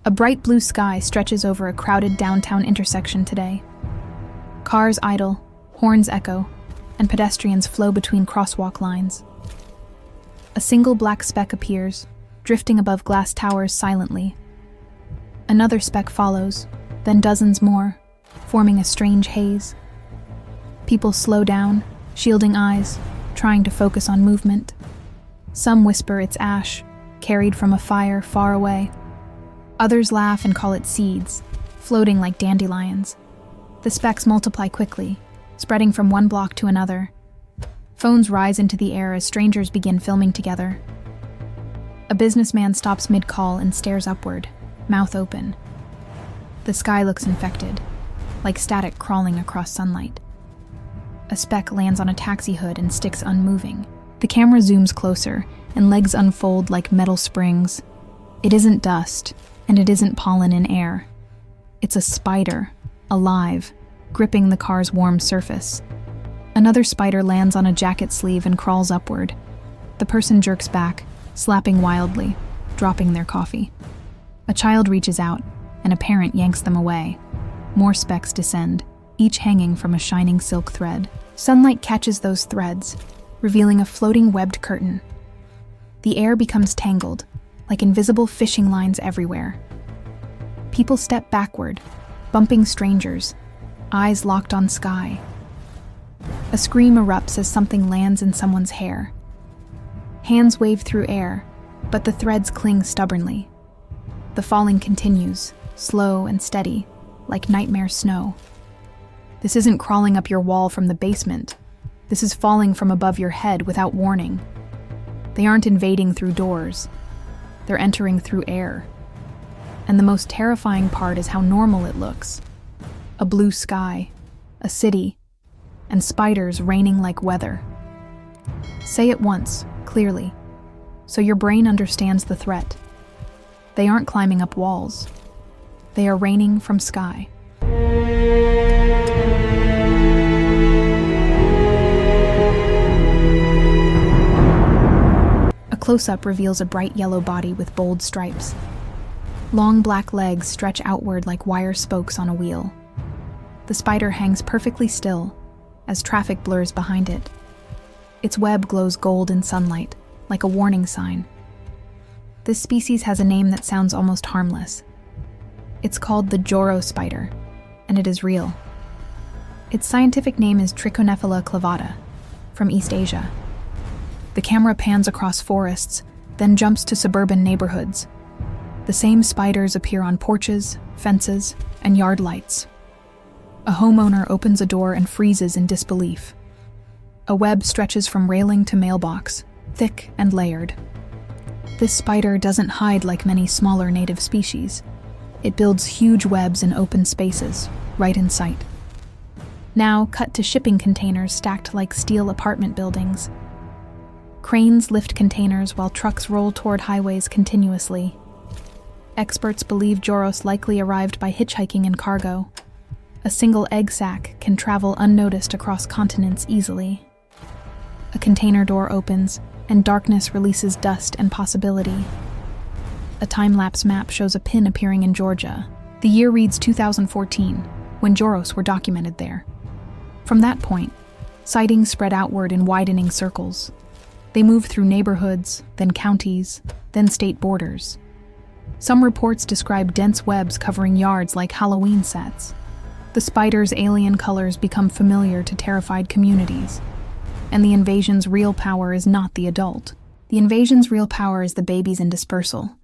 A bright blue sky stretches over a crowded downtown intersection today. Cars idle, horns echo, and pedestrians flow between crosswalk lines. A single black speck appears, drifting above glass towers silently. Another speck follows, then dozens more, forming a strange haze. People slow down, shielding eyes, trying to focus on movement. Some whisper it's ash, carried from a fire far away. Others laugh and call it seeds, floating like dandelions. The specks multiply quickly, spreading from one block to another. Phones rise into the air as strangers begin filming together. A businessman stops mid-call and stares upward, mouth open. The sky looks infected, like static crawling across sunlight. A speck lands on a taxi hood and sticks unmoving. The camera zooms closer, and legs unfold like metal springs. It isn't dust, and it isn't pollen in air. It's a spider, alive, gripping the car's warm surface. Another spider lands on a jacket sleeve and crawls upward. The person jerks back, slapping wildly, dropping their coffee. A child reaches out, and a parent yanks them away. More specks descend, each hanging from a shining silk thread. Sunlight catches those threads, revealing a floating webbed curtain. The air becomes tangled, like invisible fishing lines everywhere. People step backward, bumping strangers, eyes locked on sky. A scream erupts as something lands in someone's hair. Hands wave through air, but the threads cling stubbornly. The falling continues, slow and steady, like nightmare snow. This isn't crawling up your wall from the basement. This is falling from above your head without warning. They aren't invading through doors. They're entering through air. And the most terrifying part is how normal it looks. A blue sky, a city, and spiders raining like weather. Say it once, clearly, so your brain understands the threat. They aren't climbing up walls. They are raining from sky. A close-up reveals a bright yellow body with bold stripes. Long black legs stretch outward like wire spokes on a wheel. The spider hangs perfectly still as traffic blurs behind it. Its web glows gold in sunlight, like a warning sign. This species has a name that sounds almost harmless. It's called the Joro spider, and it is real. Its scientific name is Trichonephila clavata, from East Asia. The camera pans across forests, then jumps to suburban neighborhoods. The same spiders appear on porches, fences, and yard lights. A homeowner opens a door and freezes in disbelief. A web stretches from railing to mailbox, thick and layered. This spider doesn't hide like many smaller native species. It builds huge webs in open spaces, right in sight. Now cut to shipping containers stacked like steel apartment buildings. Cranes lift containers while trucks roll toward highways continuously. Experts believe Joros likely arrived by hitchhiking in cargo. A single egg sac can travel unnoticed across continents easily. A container door opens, and darkness releases dust and possibility. A time-lapse map shows a pin appearing in Georgia. The year reads 2014, when Joros were documented there. From that point, sightings spread outward in widening circles. They move through neighborhoods, then counties, then state borders. Some reports describe dense webs covering yards like Halloween sets. The spider's alien colors become familiar to terrified communities. And the invasion's real power is not the adult. The invasion's real power is the babies in dispersal.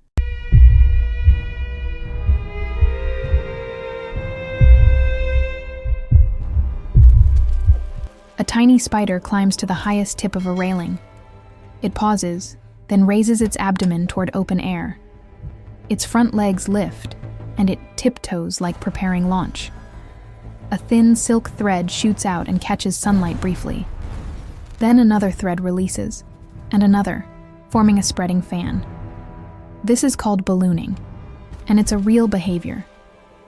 A tiny spider climbs to the highest tip of a railing. It pauses, then raises its abdomen toward open air. Its front legs lift, and it tiptoes like preparing launch. A thin silk thread shoots out and catches sunlight briefly. Then another thread releases, and another, forming a spreading fan. This is called ballooning, and it's a real behavior.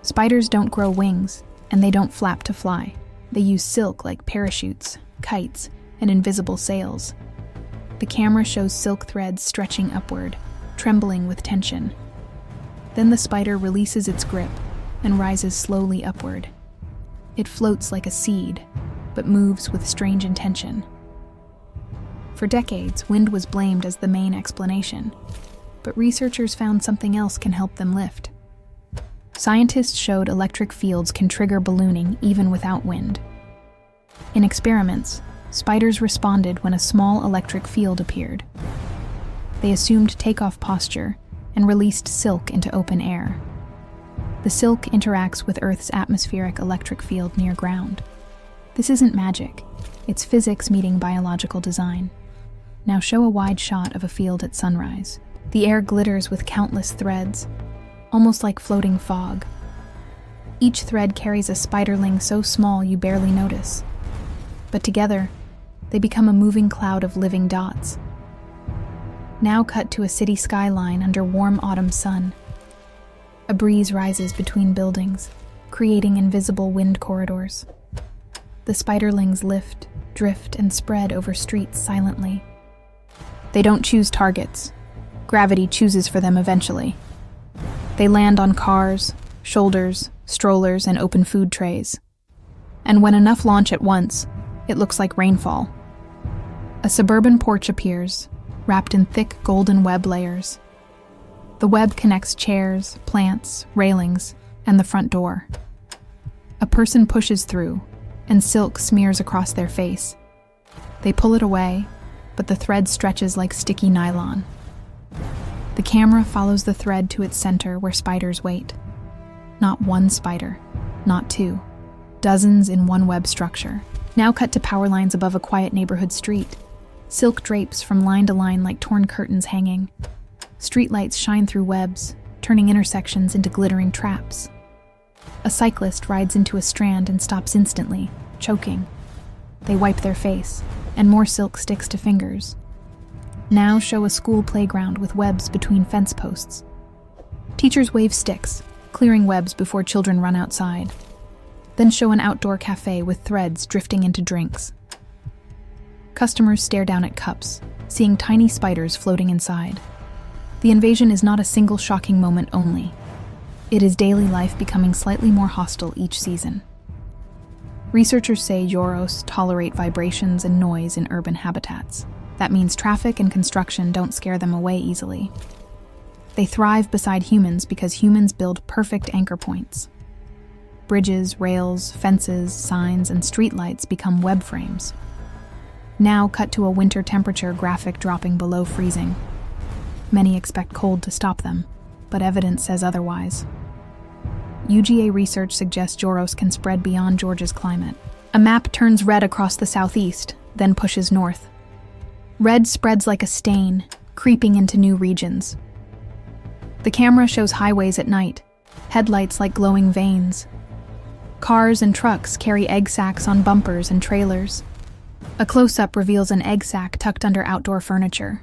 Spiders don't grow wings, and they don't flap to fly. They use silk like parachutes, kites, and invisible sails. The camera shows silk threads stretching upward, trembling with tension. Then the spider releases its grip and rises slowly upward. It floats like a seed, but moves with strange intention. For decades, wind was blamed as the main explanation, but researchers found something else can help them lift. Scientists showed electric fields can trigger ballooning even without wind. In experiments, spiders responded when a small electric field appeared. They assumed takeoff posture and released silk into open air. The silk interacts with Earth's atmospheric electric field near ground. This isn't magic, it's physics meeting biological design. Now show a wide shot of a field at sunrise. The air glitters with countless threads, almost like floating fog. Each thread carries a spiderling so small you barely notice. But together, they become a moving cloud of living dots. Now cut to a city skyline under warm autumn sun. A breeze rises between buildings, creating invisible wind corridors. The spiderlings lift, drift, and spread over streets silently. They don't choose targets. Gravity chooses for them eventually. They land on cars, shoulders, strollers, and open food trays. And when enough launch at once, it looks like rainfall. A suburban porch appears, wrapped in thick golden web layers. The web connects chairs, plants, railings, and the front door. A person pushes through, and silk smears across their face. They pull it away, but the thread stretches like sticky nylon. The camera follows the thread to its center where spiders wait. Not one spider, not two, dozens in one web structure. Now cut to power lines above a quiet neighborhood street. Silk drapes from line to line like torn curtains hanging. Streetlights shine through webs, turning intersections into glittering traps. A cyclist rides into a strand and stops instantly, choking. They wipe their face, and more silk sticks to fingers. Now show a school playground with webs between fence posts. Teachers wave sticks, clearing webs before children run outside. Then show an outdoor cafe with threads drifting into drinks. Customers stare down at cups, seeing tiny spiders floating inside. The invasion is not a single shocking moment only. It is daily life becoming slightly more hostile each season. Researchers say Joros tolerate vibrations and noise in urban habitats. That means traffic and construction don't scare them away easily. They thrive beside humans because humans build perfect anchor points. Bridges, rails, fences, signs, and streetlights become web frames. Now cut to a winter temperature graphic dropping below freezing. Many expect cold to stop them, but evidence says otherwise. UGA research suggests Joros can spread beyond Georgia's climate. A map turns red across the southeast, then pushes north. Red spreads like a stain, creeping into new regions. The camera shows highways at night, headlights like glowing veins. Cars and trucks carry egg sacs on bumpers and trailers. A close-up reveals an egg sac tucked under outdoor furniture.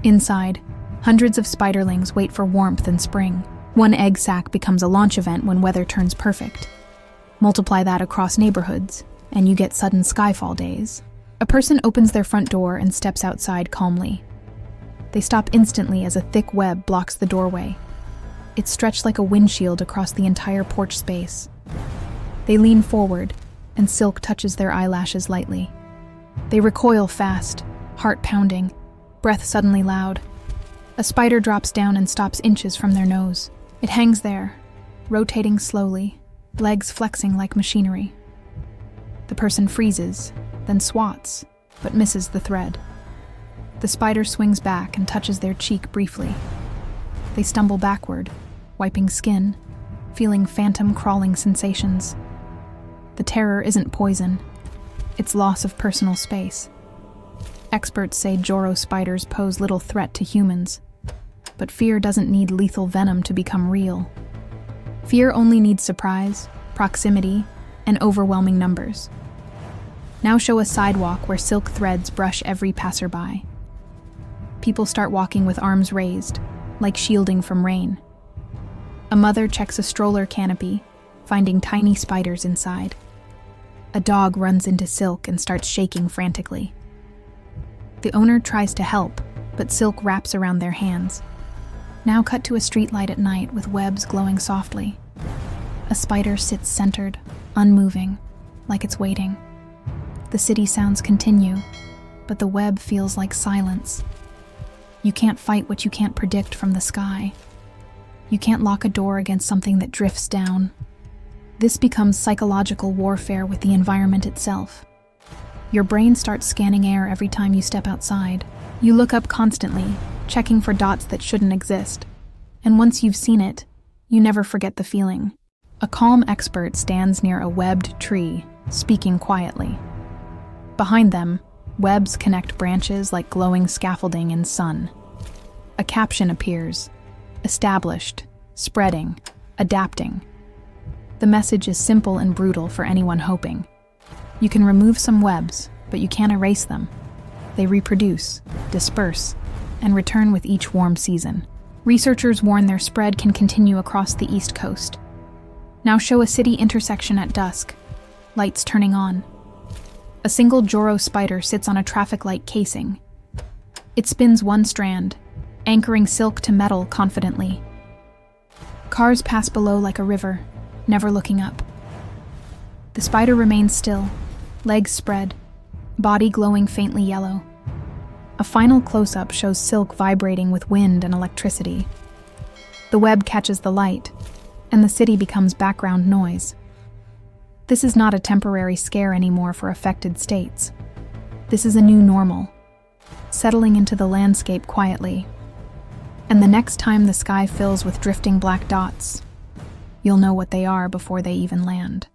Inside, hundreds of spiderlings wait for warmth and spring. One egg sac becomes a launch event when weather turns perfect. Multiply that across neighborhoods, and you get sudden skyfall days. A person opens their front door and steps outside calmly. They stop instantly as a thick web blocks the doorway. It's stretched like a windshield across the entire porch space. They lean forward, and silk touches their eyelashes lightly. They recoil fast, heart pounding, breath suddenly loud. A spider drops down and stops inches from their nose. It hangs there, rotating slowly, legs flexing like machinery. The person freezes, then swats, but misses the thread. The spider swings back and touches their cheek briefly. They stumble backward, wiping skin, feeling phantom crawling sensations. The terror isn't poison, it's loss of personal space. Experts say Joro spiders pose little threat to humans, but fear doesn't need lethal venom to become real. Fear only needs surprise, proximity, and overwhelming numbers. Now show a sidewalk where silk threads brush every passerby. People start walking with arms raised, like shielding from rain. A mother checks a stroller canopy, finding tiny spiders inside. A dog runs into silk and starts shaking frantically. The owner tries to help, but silk wraps around their hands. Now cut to a streetlight at night with webs glowing softly. A spider sits centered, unmoving, like it's waiting. The city sounds continue, but the web feels like silence. You can't fight what you can't predict from the sky. You can't lock a door against something that drifts down. This becomes psychological warfare with the environment itself. Your brain starts scanning air every time you step outside. You look up constantly, checking for dots that shouldn't exist. And once you've seen it, you never forget the feeling. A calm expert stands near a webbed tree, speaking quietly. Behind them, webs connect branches like glowing scaffolding in sun. A caption appears: established, spreading, adapting. The message is simple and brutal for anyone hoping. You can remove some webs, but you can't erase them. They reproduce, disperse, and return with each warm season. Researchers warn their spread can continue across the East Coast. Now show a city intersection at dusk, lights turning on. A single Joro spider sits on a traffic light casing. It spins one strand, anchoring silk to metal confidently. Cars pass below like a river, never looking up. The spider remains still, legs spread, body glowing faintly yellow. A final close-up shows silk vibrating with wind and electricity. The web catches the light, and the city becomes background noise. This is not a temporary scare anymore for affected states. This is a new normal, settling into the landscape quietly. And the next time the sky fills with drifting black dots, you'll know what they are before they even land.